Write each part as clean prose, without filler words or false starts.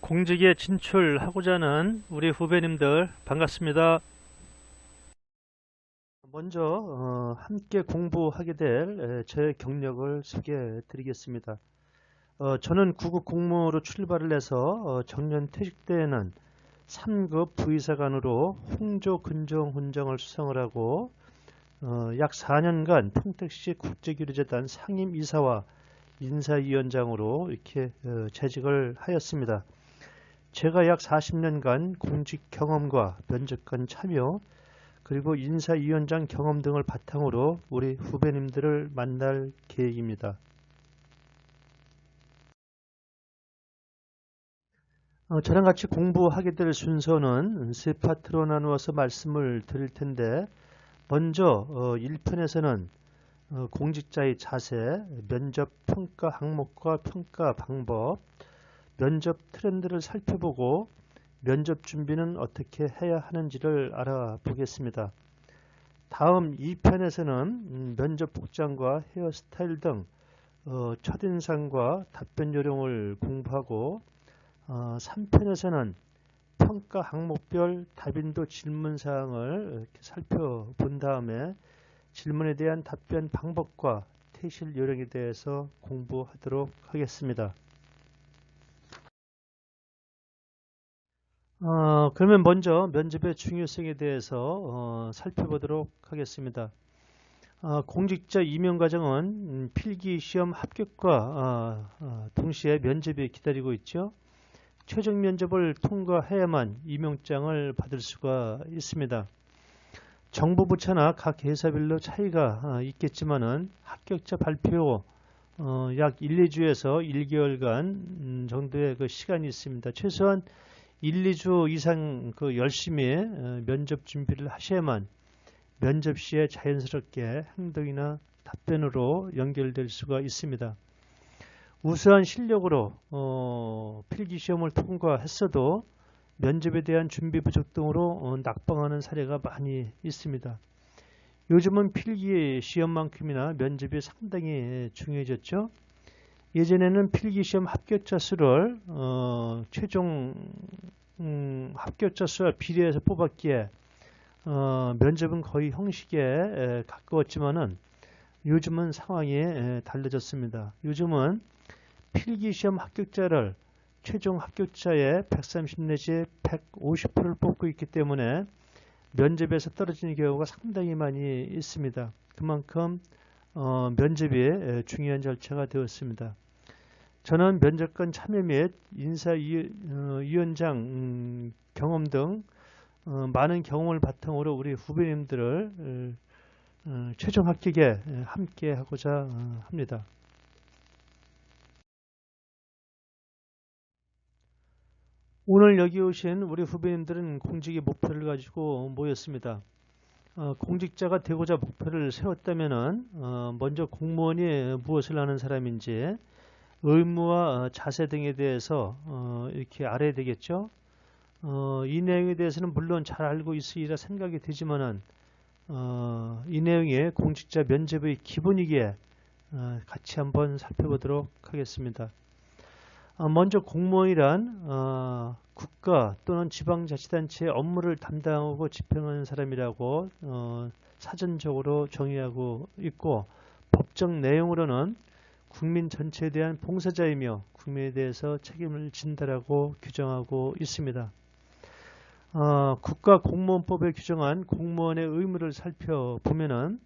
공직에 진출하고자 하는 우리 후배님들 반갑습니다. 먼저 함께 공부하게 될 저의 경력을 소개해 드리겠습니다. 저는 9급 공무원으로 출발을 해서 정년 퇴직 때에는 3급 부의사관으로 홍조 근정 훈장을 수상을 하고 약 4년간 평택시 국제교류재단 상임이사와 인사위원장으로 이렇게 재직을 하였습니다. 제가 약 40년간 공직 경험과 면접관 참여 그리고 인사위원장 경험 등을 바탕으로 우리 후배님들을 만날 계획입니다. 저랑 같이 공부하게 될 순서는 세 파트로 나누어서 말씀을 드릴 텐데 먼저 1편에서는 공직자의 자세, 면접 평가 항목과 평가 방법, 면접 트렌드를 살펴보고 면접 준비는 어떻게 해야 하는지를 알아보겠습니다. 다음 2편에서는 면접 복장과 헤어스타일 등 첫인상과 답변 요령을 공부하고 3편에서는 평가 항목별 답인도 질문사항을 이렇게 살펴본 다음에 질문에 대한 답변 방법과 퇴실 요령에 대해서 공부하도록 하겠습니다. 그러면 먼저 면접의 중요성에 대해서 살펴보도록 하겠습니다. 공직자 임용 과정은 필기 시험 합격과 동시에 면접이 기다리고 있죠. 최종 면접을 통과해야만 임용장을 받을 수가 있습니다. 정부 부처나 각 회사별로 차이가 있겠지만은 합격자 발표 약 1, 2주에서 1개월간 정도의 그 시간이 있습니다. 최소한 1, 2주 이상 열심히 면접 준비를 하셔야만 면접 시에 자연스럽게 행동이나 답변으로 연결될 수가 있습니다. 우수한 실력으로 필기시험을 통과했어도 면접에 대한 준비 부족 등으로 낙방하는 사례가 많이 있습니다. 요즘은 필기시험만큼이나 면접이 상당히 중요해졌죠. 예전에는 필기시험 합격자 수를 최종 합격자 수와 비례해서 뽑았기에 면접은 거의 형식에 가까웠지만은 요즘은 상황이 달라졌습니다. 요즘은 필기시험 합격자를 최종 합격자의 130 내지 150%를 뽑고 있기 때문에 면접에서 떨어지는 경우가 상당히 많이 있습니다. 그만큼 면접이 중요한 절차가 되었습니다. 저는 면접관 참여 및 인사위원장 경험 등 많은 경험을 바탕으로 우리 후배님들을 최종 합격에 함께 하고자 합니다. 오늘 여기 오신 우리 후배님들은 공직의 목표를 가지고 모였습니다. 공직자가 되고자 목표를 세웠다면 먼저 공무원이 무엇을 하는 사람인지 의무와 자세 등에 대해서 이렇게 알아야 되겠죠. 이 내용에 대해서는 물론 잘 알고 있으리라 생각이 되지만은 이 내용이 공직자 면접의 기본이기에 같이 한번 살펴보도록 하겠습니다. 먼저 공무원이란 국가 또는 지방자치단체의 업무를 담당하고 집행하는 사람이라고 사전적으로 정의하고 있고 법적 내용으로는 국민 전체에 대한 봉사자이며 국민에 대해서 책임을 진다라고 규정하고 있습니다. 국가공무원법에 규정한 공무원의 의무를 살펴보면은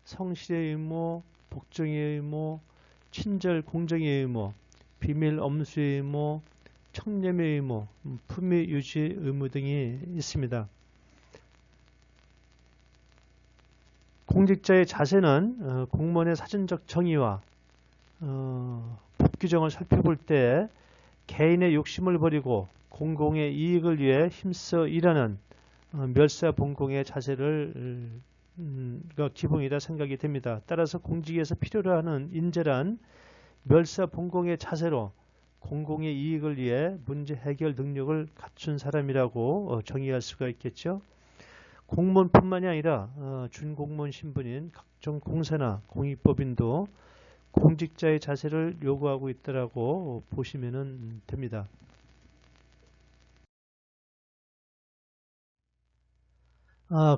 성실의 의무, 복종의 의무, 친절 공정의 의무, 비밀 엄수의 의무, 청렴의 의무, 품위 유지 의무 등이 있습니다. 공직자의 자세는 공무원의 사전적 정의와 법 규정을 살펴볼 때 개인의 욕심을 버리고 공공의 이익을 위해 힘써 일하는 멸사봉공의 자세를 기본이라 생각이 됩니다. 따라서 공직에서 필요로 하는 인재란 멸사봉공의 자세로 공공의 이익을 위해 문제 해결 능력을 갖춘 사람이라고 정의할 수가 있겠죠. 공무원뿐만이 아니라 준공무원 신분인 각종 공사나 공익법인도 공직자의 자세를 요구하고 있다라고 보시면 됩니다.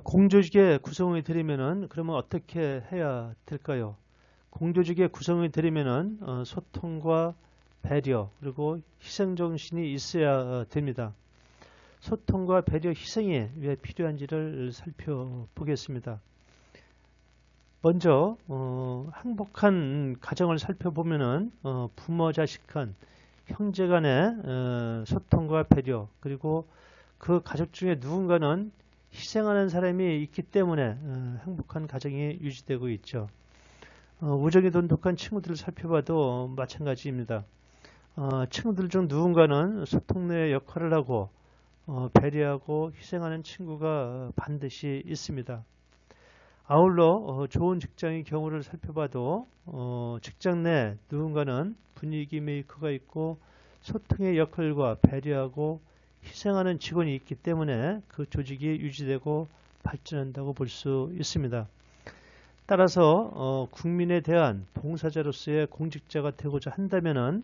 공조직의 구성을 드리면은 그러면 어떻게 해야 될까요? 공조직의 구성을 드리면은 소통과 배려 그리고 희생 정신이 있어야 됩니다. 소통과 배려, 희생이 왜 필요한지를 살펴보겠습니다. 먼저 행복한 가정을 살펴보면은 부모 자식 간 형제 간의 소통과 배려 그리고 그 가족 중에 누군가는 희생하는 사람이 있기 때문에 행복한 가정이 유지되고 있죠. 우정이 돈독한 친구들을 살펴봐도 마찬가지입니다. 친구들 중 누군가는 소통의 역할을 하고 배려하고 희생하는 친구가 반드시 있습니다. 아울러 좋은 직장의 경우를 살펴봐도 직장 내 누군가는 분위기 메이커가 있고 소통의 역할과 배려하고 희생하는 직원이 있기 때문에 그 조직이 유지되고 발전한다고 볼 수 있습니다. 따라서 국민에 대한 봉사자로서의 공직자가 되고자 한다면은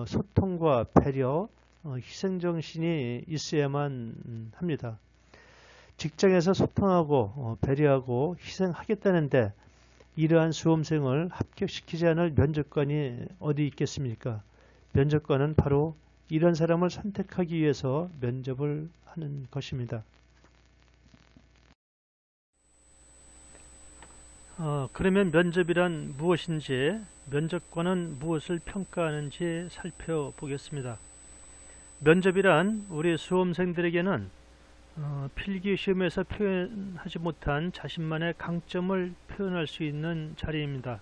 소통과 배려, 희생정신이 있어야만 합니다. 직장에서 소통하고 배려하고 희생하겠다는데 이러한 수험생을 합격시키지 않을 면접관이 어디 있겠습니까? 면접관은 바로 이런 사람을 선택하기 위해서 면접을 하는 것입니다. 그러면 면접이란 무엇인지, 면접관은 무엇을 평가하는지 살펴보겠습니다. 면접이란 우리 수험생들에게는 필기시험에서 표현하지 못한 자신만의 강점을 표현할 수 있는 자리입니다.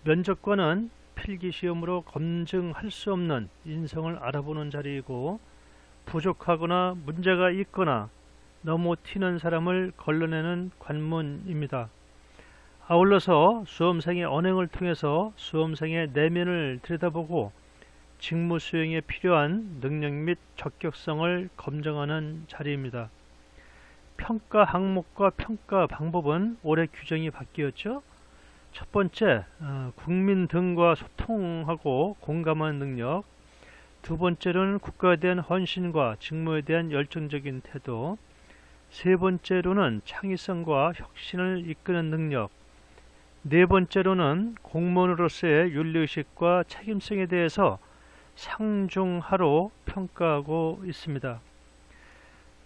면접관은 필기시험으로 검증할 수 없는 인성을 알아보는 자리이고 부족하거나 문제가 있거나 너무 튀는 사람을 걸러내는 관문입니다. 아울러서 수험생의 언행을 통해서 수험생의 내면을 들여다보고 직무 수행에 필요한 능력 및 적격성을 검증하는 자리입니다. 평가 항목과 평가 방법은 올해 규정이 바뀌었죠. 첫 번째, 국민 등과 소통하고 공감하는 능력. 두 번째로는 국가에 대한 헌신과 직무에 대한 열정적인 태도. 세 번째로는 창의성과 혁신을 이끄는 능력. 네 번째로는 공무원으로서의 윤리의식과 책임성에 대해서 상중하로 평가하고 있습니다.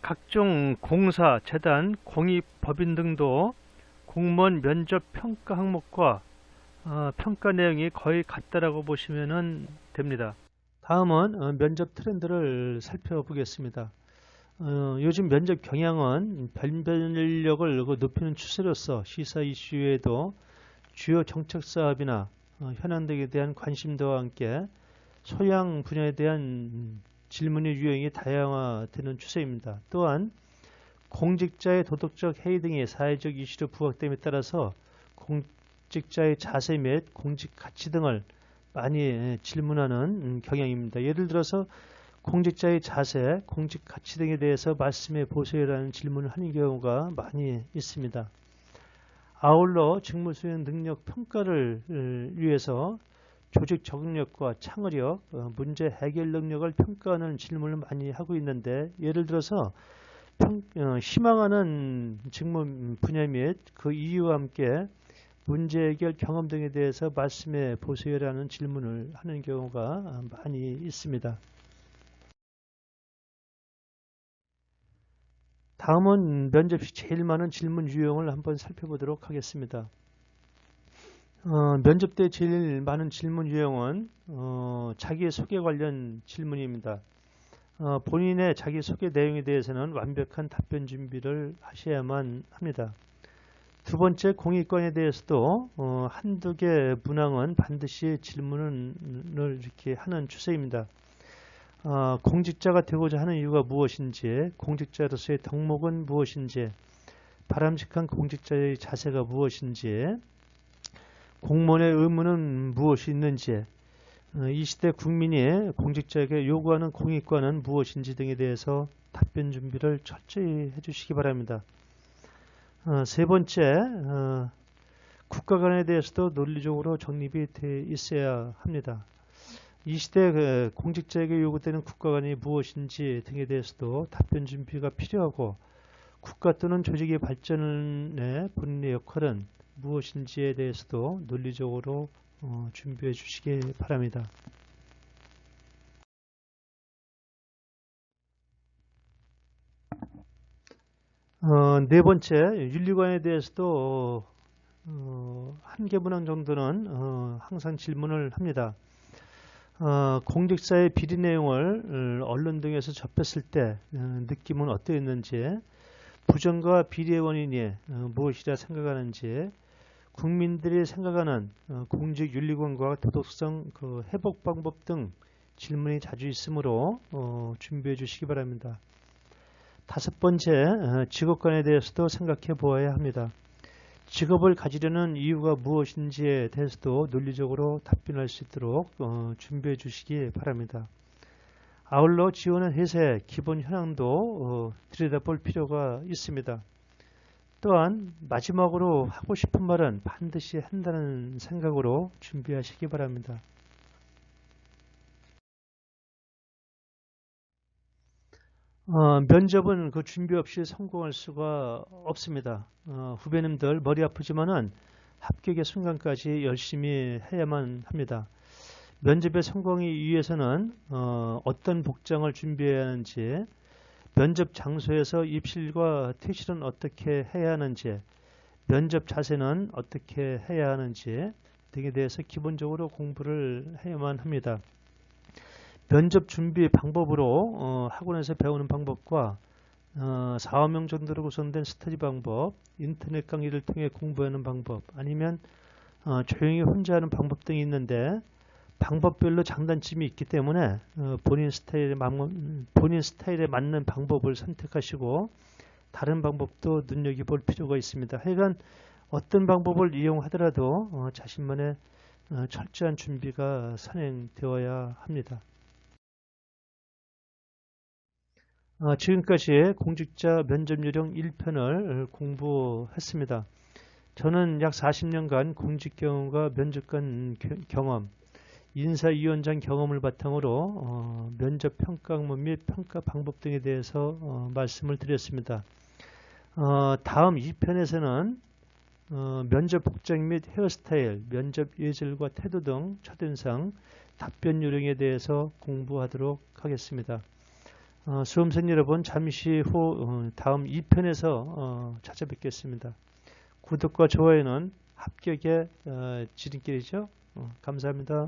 각종 공사, 재단, 공익법인 등도 공무원 면접 평가 항목과 평가 내용이 거의 같다라고 보시면 됩니다. 다음은 면접 트렌드를 살펴보겠습니다. 요즘 면접 경향은 변별력을 높이는 추세로서 시사 이슈에도 주요 정책 사업이나 현안 등에 대한 관심도와 함께 소양 분야에 대한 질문의 유형이 다양화되는 추세입니다. 또한 공직자의 도덕적 해이 등의 사회적 이슈로 부각됨에 따라서 공직자의 자세 및 공직 가치 등을 많이 질문하는 경향입니다. 예를 들어서 공직자의 자세, 공직 가치 등에 대해서 말씀해 보세요라는 질문을 하는 경우가 많이 있습니다. 아울러 직무 수행 능력 평가를 위해서 조직 적응력과 창의력, 문제 해결 능력을 평가하는 질문을 많이 하고 있는데 예를 들어서 희망하는 직무 분야 및 그 이유와 함께 문제 해결 경험 등에 대해서 말씀해 보세요라는 질문을 하는 경우가 많이 있습니다. 다음은 면접 시 제일 많은 질문 유형을 한번 살펴보도록 하겠습니다. 면접 때 제일 많은 질문 유형은 자기소개 관련 질문입니다. 본인의 자기소개 내용에 대해서는 완벽한 답변 준비를 하셔야만 합니다. 두 번째, 공익관에 대해서도 한두 개 문항은 반드시 질문을 이렇게 하는 추세입니다. 공직자가 되고자 하는 이유가 무엇인지, 공직자로서의 덕목은 무엇인지, 바람직한 공직자의 자세가 무엇인지, 공무원의 의무는 무엇이 있는지, 이 시대 국민이 공직자에게 요구하는 공익관은 무엇인지 등에 대해서 답변 준비를 철저히 해주시기 바랍니다. 세 번째, 국가관에 대해서도 논리적으로 정립이 돼 있어야 합니다. 이 시대 공직자에게 요구되는 국가관이 무엇인지 등에 대해서도 답변 준비가 필요하고 국가 또는 조직의 발전에 본인의 역할은 무엇인지에 대해서도 논리적으로 준비해 주시기 바랍니다. 네 번째, 윤리관에 대해서도 한 개 문항 정도는 항상 질문을 합니다. 공직사의 비리 내용을 언론 등에서 접했을 때 느낌은 어떠했는지, 부정과 비리의 원인이 무엇이라 생각하는지, 국민들이 생각하는 공직 윤리관과 도덕성 회복 방법 등 질문이 자주 있으므로 준비해 주시기 바랍니다. 다섯 번째, 직업관에 대해서도 생각해 보아야 합니다. 직업을 가지려는 이유가 무엇인지에 대해서도 논리적으로 답변할 수 있도록 준비해 주시기 바랍니다. 아울러 지원은 회사의 기본 현황도 들여다볼 필요가 있습니다. 또한 마지막으로 하고 싶은 말은 반드시 한다는 생각으로 준비하시기 바랍니다. 면접은 그 준비 없이 성공할 수가 없습니다. 후배님들 머리 아프지만은 합격의 순간까지 열심히 해야만 합니다. 면접의 성공이 위해서는 어떤 복장을 준비해야 하는지, 면접 장소에서 입실과 퇴실은 어떻게 해야 하는지, 면접 자세는 어떻게 해야 하는지 등에 대해서 기본적으로 공부를 해야만 합니다. 면접 준비 방법으로 학원에서 배우는 방법과 4~5명 정도로 구성된 스터디 방법, 인터넷 강의를 통해 공부하는 방법, 아니면 조용히 혼자 하는 방법 등이 있는데 방법별로 장단점이 있기 때문에 본인 스타일에 맞는 방법을 선택하시고 다른 방법도 눈여겨볼 필요가 있습니다. 하여간 어떤 방법을 이용하더라도 자신만의 철저한 준비가 선행되어야 합니다. 지금까지 공직자 면접 요령 1편을 공부했습니다. 저는 약 40년간 공직 경험과 면접관 경험, 인사위원장 경험을 바탕으로 면접 평가 학문 및 평가 방법 등에 대해서 말씀을 드렸습니다. 다음 2편에서는 면접 복장 및 헤어스타일, 면접 예절과 태도 등 첫인상, 답변 요령에 대해서 공부하도록 하겠습니다. 수험생 여러분, 잠시 후 다음 2편에서 찾아뵙겠습니다. 구독과 좋아요는 합격의 지름길이죠. 감사합니다.